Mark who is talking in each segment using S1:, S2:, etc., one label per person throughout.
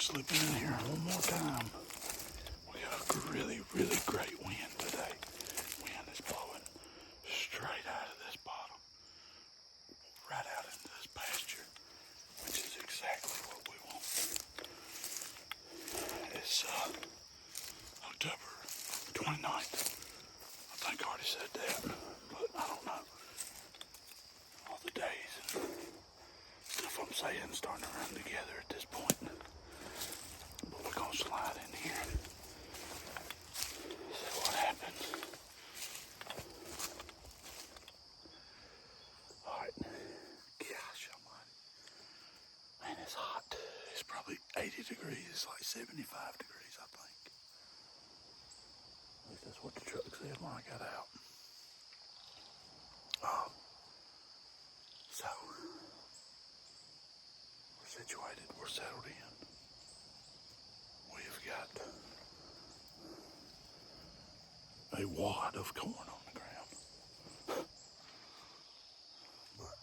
S1: slipping in here one more time. We got a really, really great wind today. Wind is blowing straight out of this bottom, right out into this pasture, which is exactly what we want. It's October 29th. I think I already said that, but I don't know. All the days and stuff I'm saying starting to run together at this point. But we're going to slide in here. See what happens. Alright. Gosh almighty. Man, it's hot. It's probably 80 degrees. It's like 75 degrees, I think. At least that's what the truck said when I got out. So, we're situated. We're settled in. We've got a wad of corn on the ground. But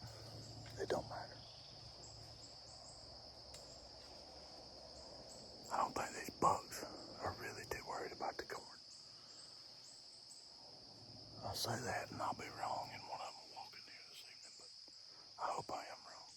S1: it don't matter. I don't think these bugs are really too worried about the corn. I'll say that and I'll be wrong and one of them will walk in here this evening, but I hope I am wrong.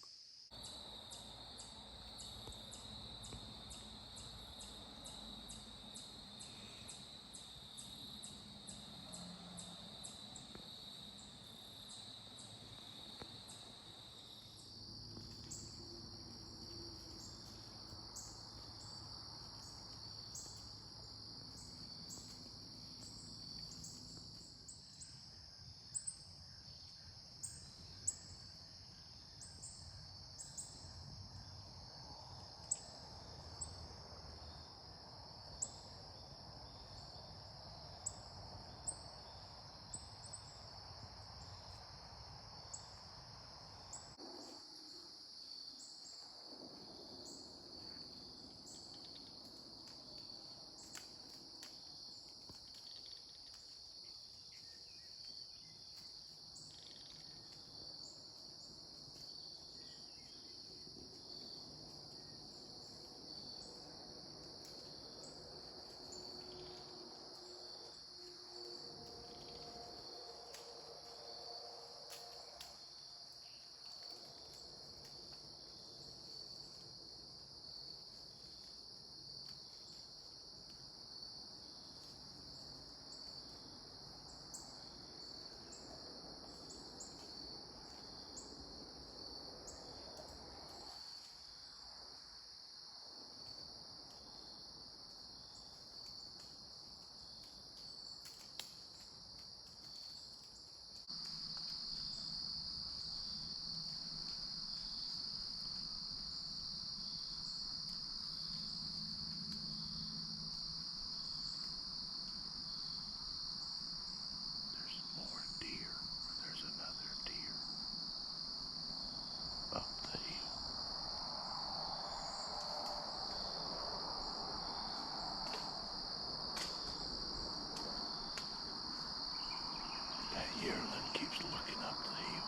S1: There's more deer. There's another deer up the hill. That yearling keeps looking up the hill.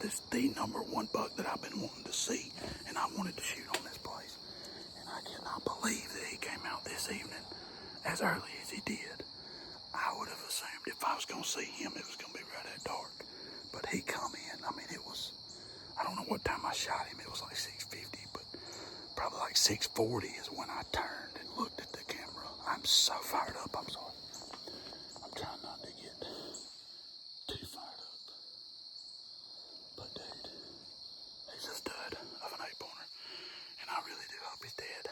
S1: This is the #1 buck that I've been wanting to see, and I wanted to shoot on this place. And I cannot believe that he came out this evening as early as he did. I would have assumed if I was going to see him, it was going to be right at dark. But he come in. I mean, it was, I don't know what time I shot him. It was like 6:50, but probably like 6:40 is when I turned and looked at the camera. I'm so fired up. I'm sorry. I'm trying not to get too fired up. But dude, he's a stud of an 8-pointer. And I really do hope he's dead.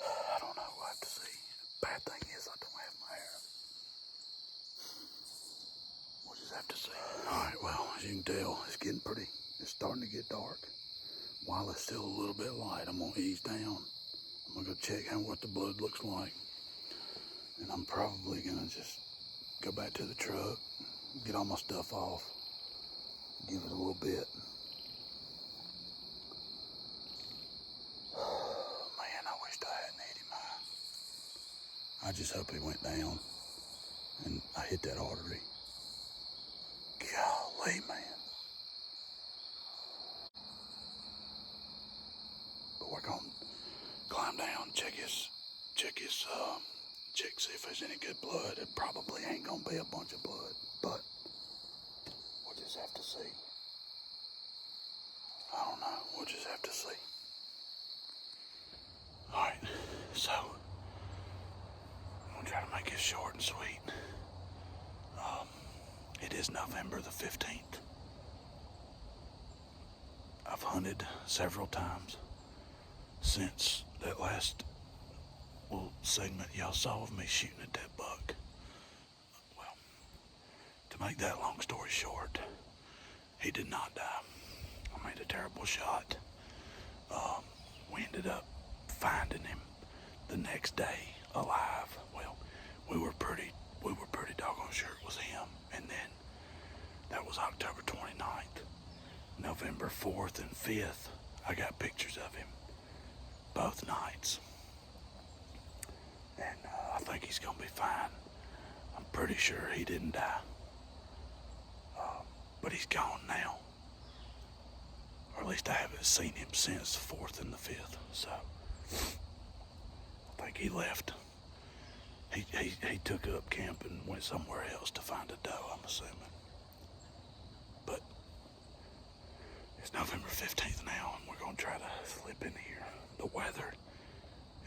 S1: I don't know. We'll have to see. Bad thing is I don't have my hair. We'll just have to see. Alright, well, as you can tell, it's starting to get dark. While it's still a little bit light, I'm going to ease down. I'm going to go check out what the blood looks like. And I'm probably going to just go back to the truck, get all my stuff off, give it a little bit. Man, I wished I hadn't hit him. I just hope he went down and I hit that artery. Golly, man. But we're going to climb down, check, see if there's any good blood. It probably ain't going to be a bunch of blood, but we'll just have to see. I don't know. We'll just have to see. Alright, so I'm going to try to make it short and sweet. It is November the 15th. I've hunted several times since that last little segment y'all saw of me shooting at that buck. Well, to make that long story short, he did not die. I made a terrible shot. We ended up finding him the next day alive. Well, we were pretty doggone sure it was him. And then that was October 29th. November 4th and 5th, I got pictures of him both nights. And I think he's gonna be fine. I'm pretty sure he didn't die. But he's gone now. Or at least I haven't seen him since the 4th and the 5th. So I think he left. He took up camp and went somewhere else to find a doe, I'm assuming. But it's November 15th now, and we're going to try to slip in here. The weather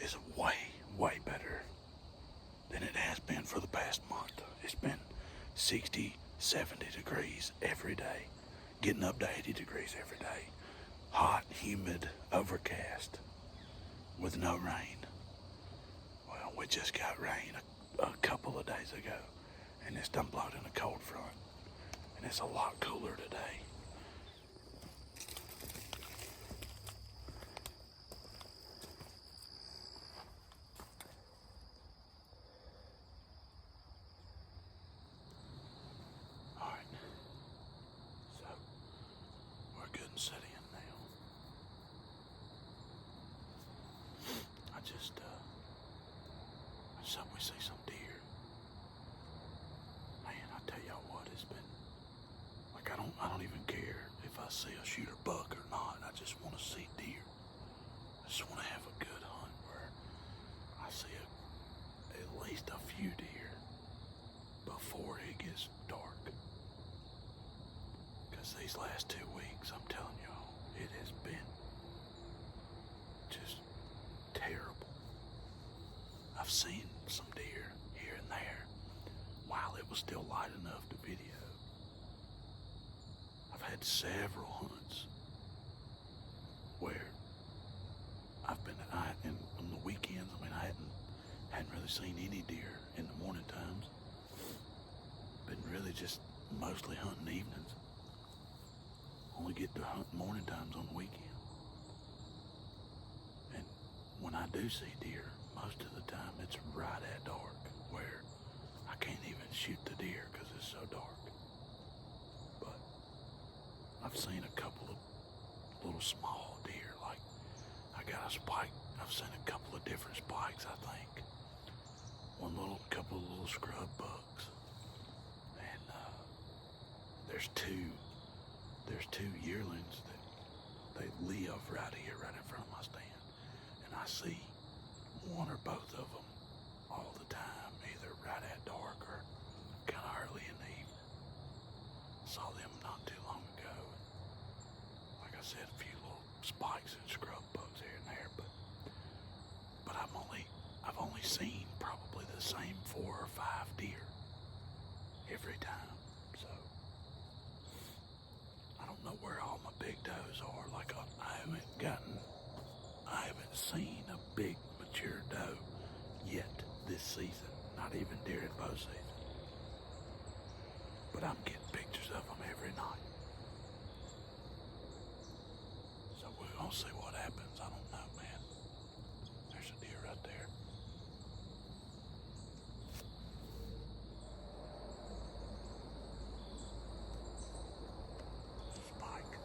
S1: is way, way better than it has been for the past month. It's been 60, 70 degrees every day, getting up to 80 degrees every day. Hot, humid, overcast, with no rain. Well, we just got rain a couple of days ago, and it's done blowed in a cold front, and it's a lot cooler today. Alright, so we're good and set in now. I just hope we see some deer. Man, I tell y'all what, it's been like I don't even care if I see a shooter buck or not. I just want to see deer. I just want to have a good hunt where I see at least a few deer before it gets dark. Because these last 2 weeks, I'm telling y'all, it has been just terrible. I've seen some deer here and there while it was still light enough to video. I've had several hunts where I've been and on the weekends. I mean, I hadn't really seen any deer in the morning times. Been really just mostly hunting evenings. Only get to hunt morning times on the weekend. And when I do see deer, most of the time it's right at dark, where I can't even shoot the deer because it's so dark. But I've seen a couple of little small deer, like I got a spike. I've seen a couple of different spikes, I think. Couple of little scrub bucks. And there's 2 there's two yearlings that they live right here, right in front of my stand. And I see one or both of them all the time, either right at dark or kind of early in the evening. Saw them not too long ago. Like I said, a few little spikes and scrub bugs here and there, but I've only seen probably the same 4 or 5 deer every time. So I don't know where all my big does are. Like I haven't seen a big mature doe yet this season, not even during bow season. But I'm getting pictures of them every night. So we're gonna see what happens. I don't know, man. There's a deer right there. Spike.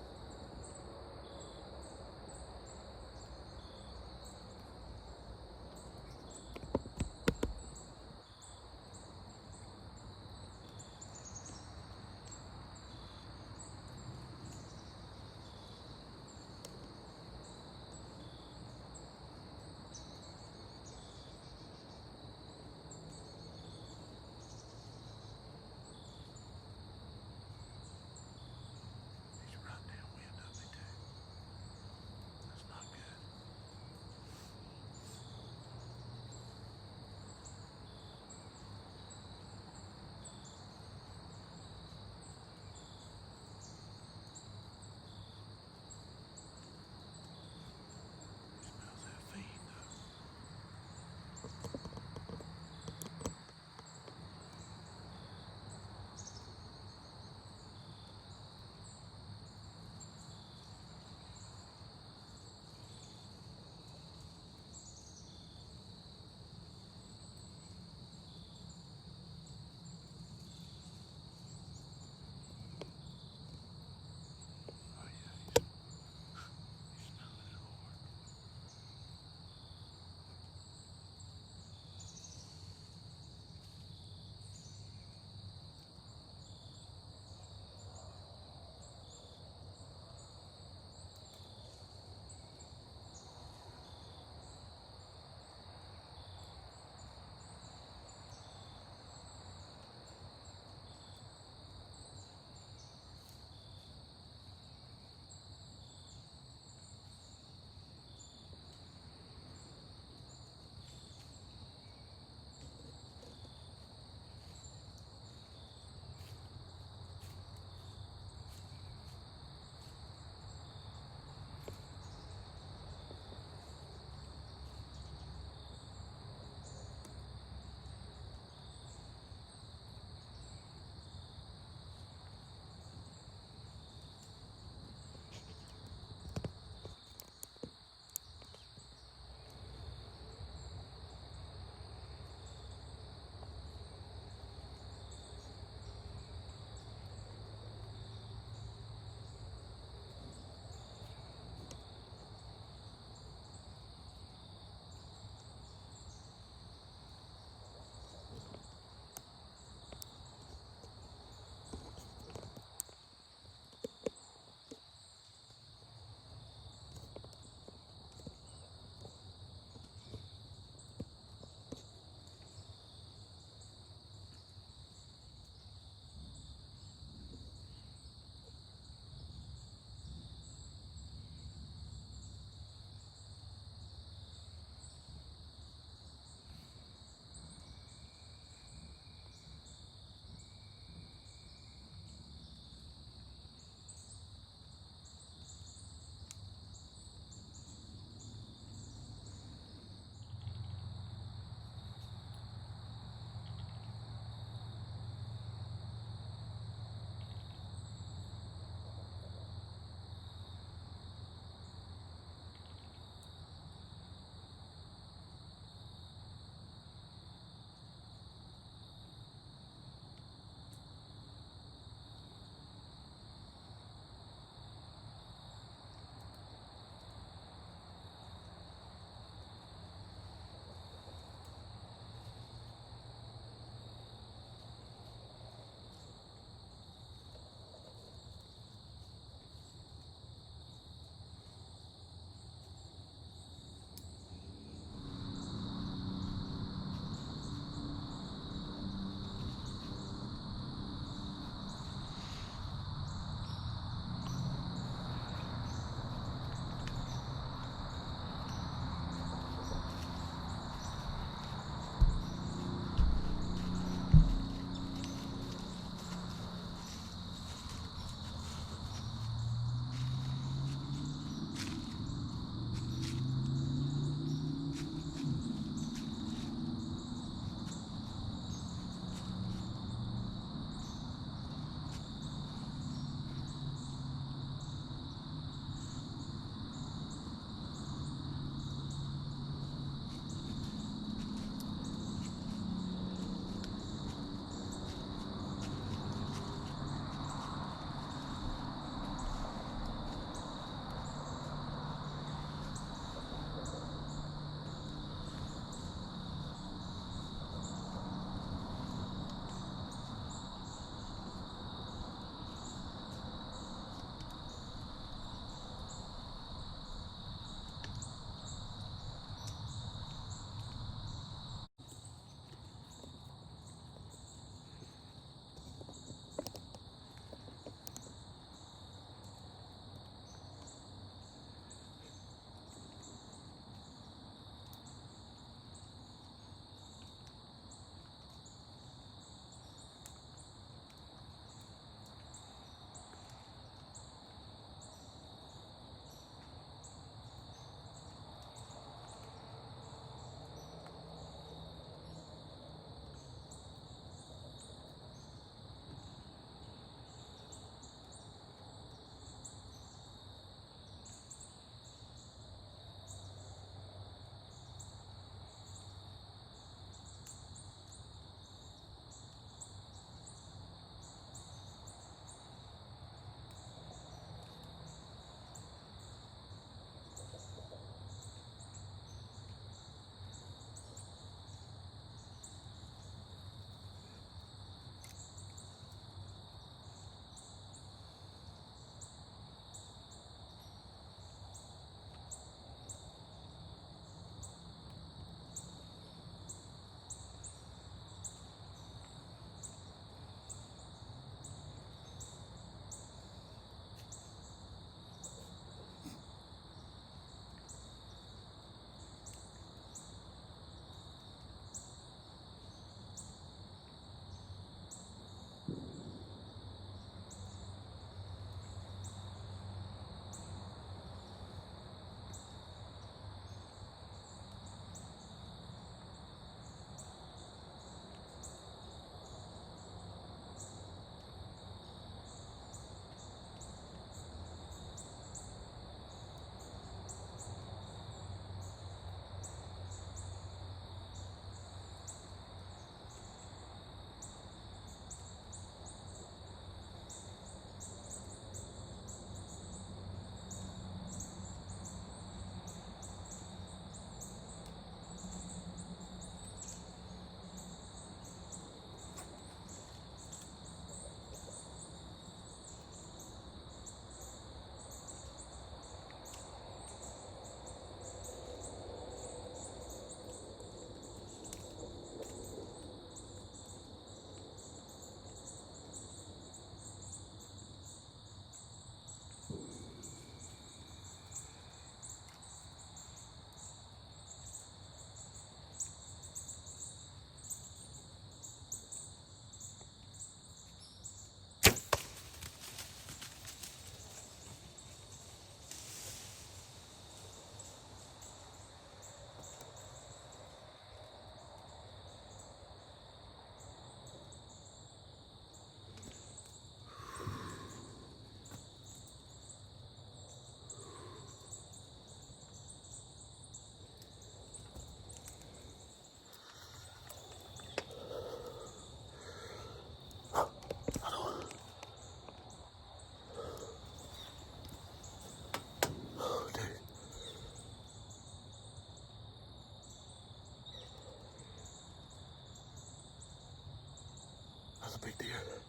S1: big deer.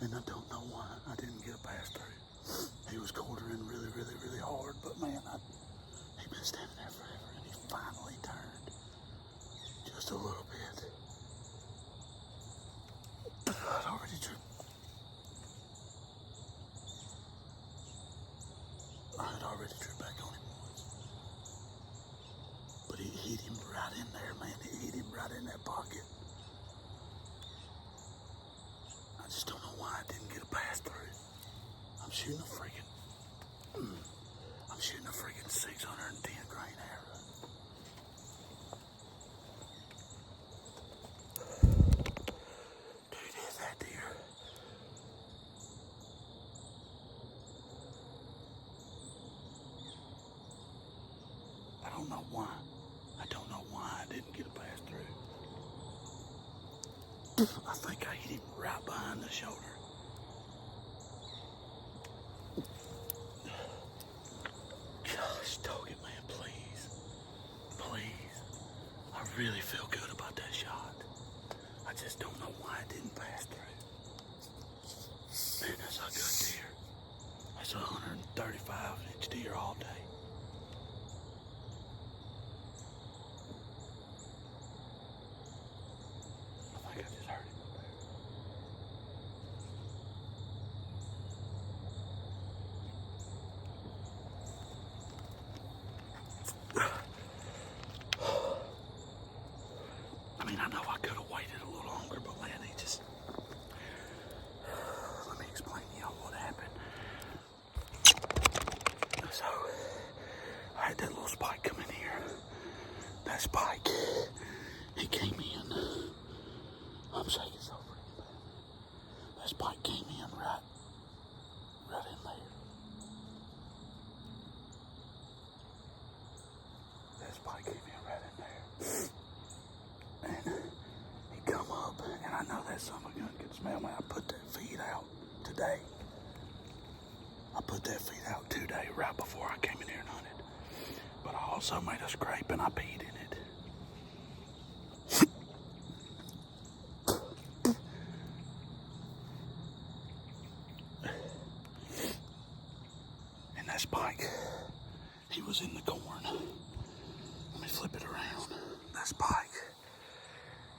S1: And I don't know why I didn't get a pass through. He was quartering really, really, really hard, but man, he'd been standing there forever, and he finally turned just a little bit. I'd already drew. I had already drew back on him once, but he hit him right in there, man. He hit him right in that pocket. I just don't know why I didn't get a pass through. I'm shooting a freaking 610 grain arrow. Dude, is that deer? I don't know why. I didn't get a pass through. I think I hit him right behind the shoulder. Gosh, dog it, man, please. Please. I really feel good about that shot. I just don't know why it didn't pass through. Man, that's a good deer. That's a 135-inch deer all day. I think I just heard him up there. I mean, I know I could have waited a little longer, but man, he just... Let me explain to y'all what happened. So, I had that little spike come in here. That spike, he came in. I'm shaking so freaking bad. That spike came in right in there. That spike came in right in there. And he come up, and I know that son of a gun could smell me. I put that feed out today. I put that feed out today, right before I came in here and hunted. But I also made a scrape, and I peed in it. And that spike, he was in the corn. Let me flip it around. That spike,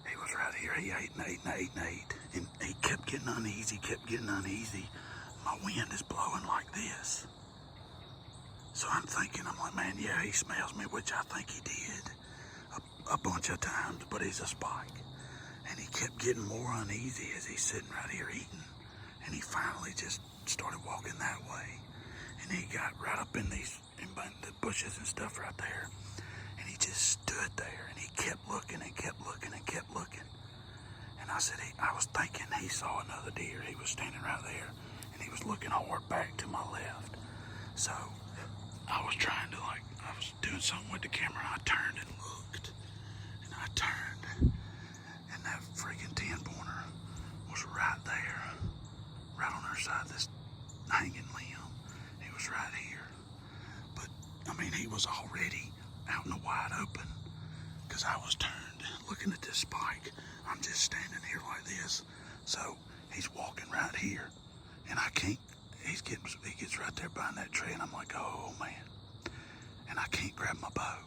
S1: he was right here. He ate and ate and ate and ate. And he kept getting uneasy, My wind is blowing like this. So I'm like, man, yeah, he smells me, which I think he did a bunch of times, but he's a spike. And he kept getting more uneasy as he's sitting right here eating. And he finally just started walking that way. And he got right up in the bushes and stuff right there. And he just stood there, and he kept looking and kept looking and kept looking. And I said, I was thinking he saw another deer. He was standing right there, and he was looking hard back to my left. So I was trying to, I was doing something with the camera, and I turned and looked. And I turned, and that freaking 10-pointer was right there, right on her side of this hanging limb. He was right here. But, I mean, he was already out in the wide open, because I was turned looking at this spike. I'm just standing here like this. So he's walking right here, and I can't, he gets right there behind that tree, and I'm like, oh man. And I can't grab my bow.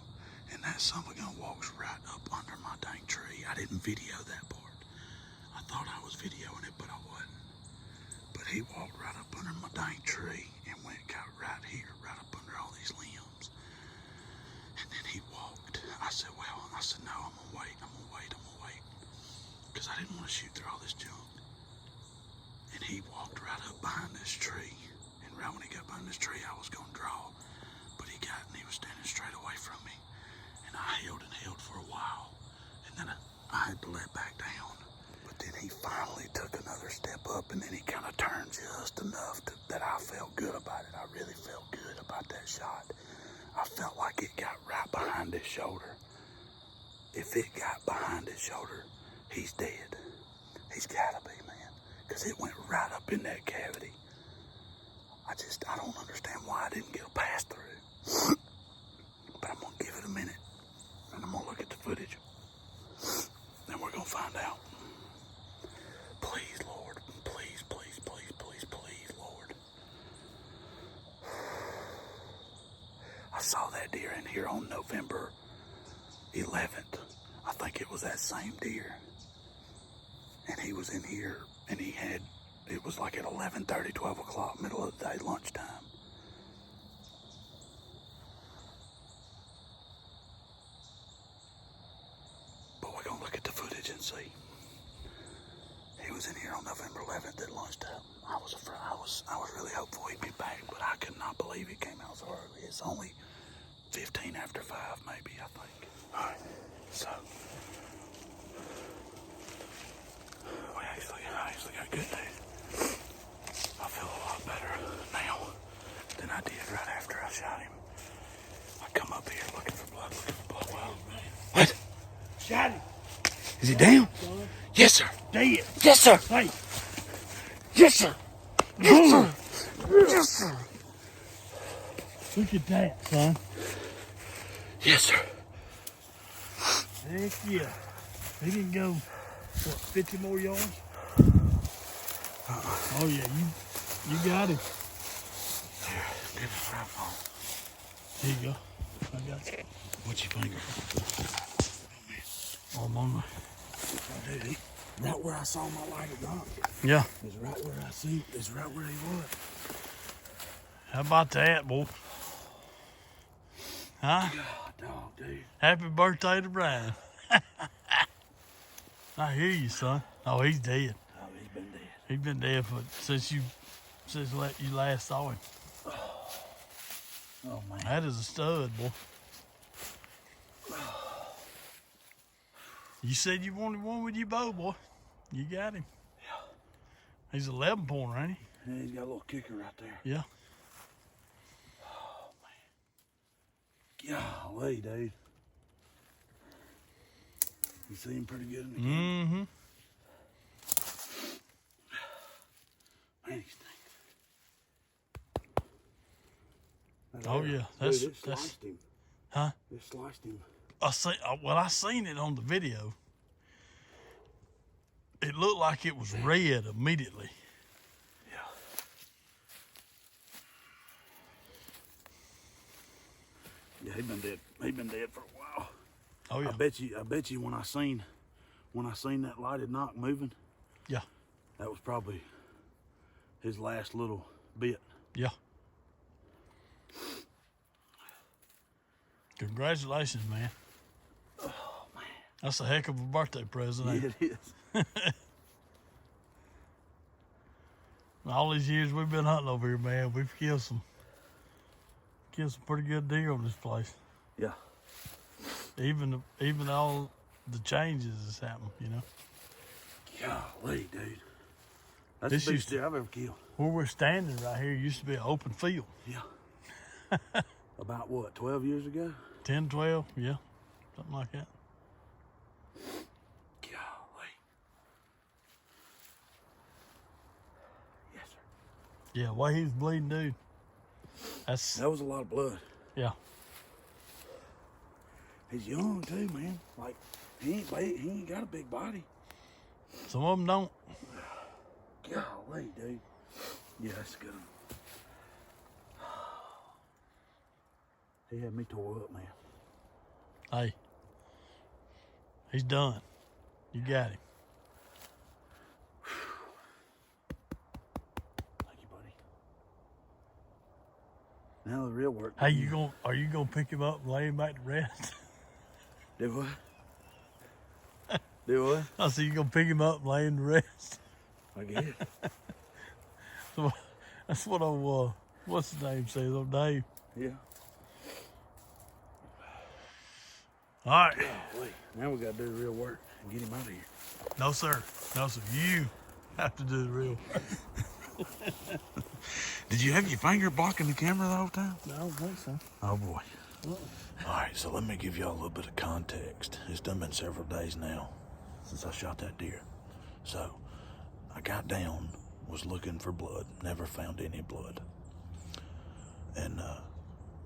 S1: And that son of a gun walks right up under my dang tree. I didn't video that part. I thought I was videoing it, but I wasn't. But he walked right up under my dang tree and got right here, right up under all these limbs. And then he walked. I said, no, I'm gonna wait. Because I didn't want to shoot through all this junk. And he walked right up behind this tree. And right when he got behind this tree, I was gonna draw. But he was standing straight away from me. And I held for a while. And then I had to let back down. But then he finally took another step up, and then he kind of turned just enough that I felt good about it. I really felt good about that shot. I felt like it got right behind his shoulder. If it got behind his shoulder, he's dead. He's gotta be, man. Because it went right up in that cavity. I don't understand why I didn't get a pass through. But I'm gonna give it a minute, and I'm gonna look at the footage. Then we're gonna find out. I saw that deer in here on November 11th. I think it was that same deer. And he was in here, and it was like at 11:30, 12 o'clock, middle of the day, lunchtime. But we're gonna look at the footage and see. He was in here on November 11th at lunchtime. I was really hopeful he'd be back, but I could not believe he came out so early. It's only 15 after 5, maybe, I think. All right, so I actually got good news. I feel a lot better now than I did right after I shot him. I come up here looking for blood. Wow. What?
S2: Shot him.
S1: Is he down? Yes, sir.
S2: Dead.
S1: Yes, sir.
S2: Hey.
S1: Yes, sir. Yes, sir. Yes, sir.
S2: Look at that, son.
S1: Yes, sir.
S2: Heck yeah. He didn't go, what, 50 more yards? Oh yeah, you got him.
S1: Here, give me a right phone.
S2: Here you go. I got you.
S1: What's your finger?
S2: Oh, I'm on
S1: Dude, right where I saw my light of God.
S2: Yeah.
S1: Is right where I see. Is right where he was.
S2: How about that, boy? Huh?
S1: God, dog, dude.
S2: Happy birthday to Brian. I hear you, son. Oh, he's dead.
S1: Oh, he's been dead.
S2: He's been dead since you last saw him.
S1: Oh man.
S2: That is a stud, boy. You said you wanted one with your bow, boy. You got him.
S1: Yeah.
S2: He's 11 pointer, ain't he?
S1: Yeah, he's got a little kicker right there.
S2: Yeah.
S1: Oh man. Golly, dude. You see him pretty good in the game.
S2: Mm-hmm.
S1: Man, he stinks.
S2: Oh yeah,
S1: Dude, it
S2: that's
S1: sliced him.
S2: huh?
S1: It sliced him.
S2: I seen it on the video. It looked like it was red immediately.
S1: Yeah, he been dead. He been dead for a while.
S2: Oh yeah.
S1: I bet you when I seen that lighted knock moving,
S2: Yeah.
S1: that was probably his last little bit.
S2: Yeah. Congratulations, man.
S1: Oh man.
S2: That's a heck of a birthday present. Ain't
S1: Yeah, it is.
S2: All these years we've been hunting over here, man, we've killed some pretty good deer on this place.
S1: Yeah.
S2: Even all the changes that's happened, you know.
S1: Golly, dude. That's
S2: This
S1: the
S2: used
S1: biggest deer I've ever killed.
S2: Where we're standing right here used to be an open field.
S1: Yeah. About what, 12 years ago?
S2: 10, 12, yeah, something like that.
S1: Golly. Yes, sir.
S2: Yeah, way he was bleeding, dude.
S1: That was a lot of blood.
S2: Yeah.
S1: He's young too, man. Like he ain't got a big body.
S2: Some of them don't.
S1: Golly, dude. Yeah, that's a good one. He had me tore up, man.
S2: Hey, he's done. You got him.
S1: Thank you, buddy. Now the real work.
S2: Hey, are you gonna pick him up and lay him back to rest?
S1: Do what? Do what?
S2: I said you gonna pick him up and lay him to rest.
S1: I guess.
S2: So that's what old what's his name says, old Dave.
S1: Yeah.
S2: All right.
S1: Golly. Now we gotta do the real work and get him out of here.
S2: No sir. No sir. You have to do the real work.
S1: Did you have your finger blocking the camera the whole time?
S2: No, I don't think so.
S1: Oh boy. All right, so let me give y'all a little bit of context. It's done been several days now since I shot that deer. So I got down, was looking for blood, never found any blood. And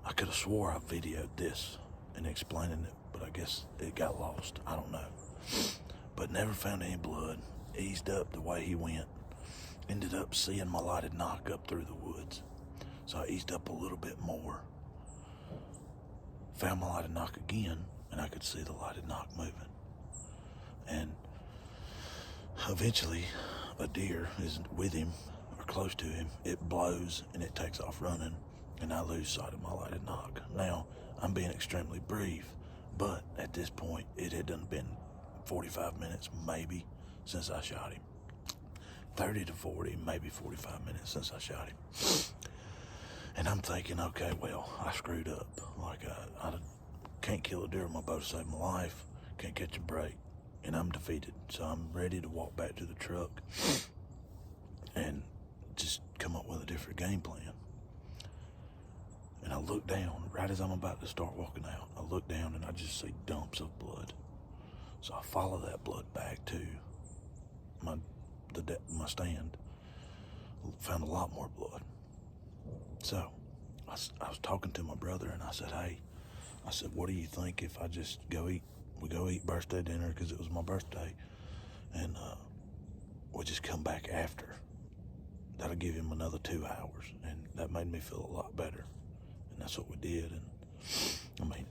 S1: I could have swore I videoed this and explaining it, but I guess it got lost. I don't know. But never found any blood. Eased up the way he went. Ended up seeing my lighted knock up through the woods. So I eased up a little bit more. found my lighted knock again, and I could see the lighted knock moving. And eventually, a deer is with him or close to him. It blows and it takes off running, and I lose sight of my lighted knock. Now, I'm being extremely brief, but at this point, it had done been 45 minutes maybe since I shot him. 30 to 40, maybe 45 minutes since I shot him. And I'm thinking, okay, well, I screwed up. Like, I can't kill a deer with my bow to save my life, can't catch a break, and I'm defeated. So I'm ready to walk back to the truck and just come up with a different game plan. And I look down, right as I'm about to start walking out, I look down and I just see dumps of blood. So I follow that blood back to my stand. Found a lot more blood. So I was talking to my brother, and I said, hey, what do you think if I just we go eat birthday dinner, because it was my birthday, and we'll just come back after. That'll give him another 2 hours. And that made me feel a lot better. And that's what we did. And I mean,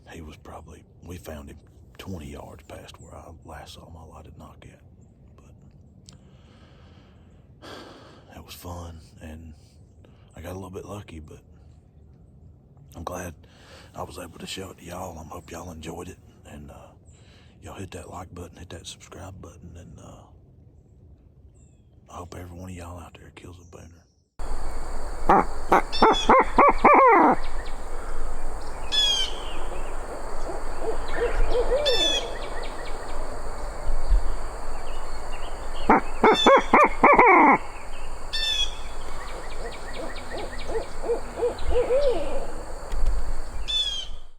S1: we found him 20 yards past where I last saw my lighted knock at. But it was fun, and I got a little bit lucky, but I'm glad I was able to show it to y'all. I hope y'all enjoyed it, and y'all hit that like button, hit that subscribe button, and I hope every one of y'all out there kills a booner.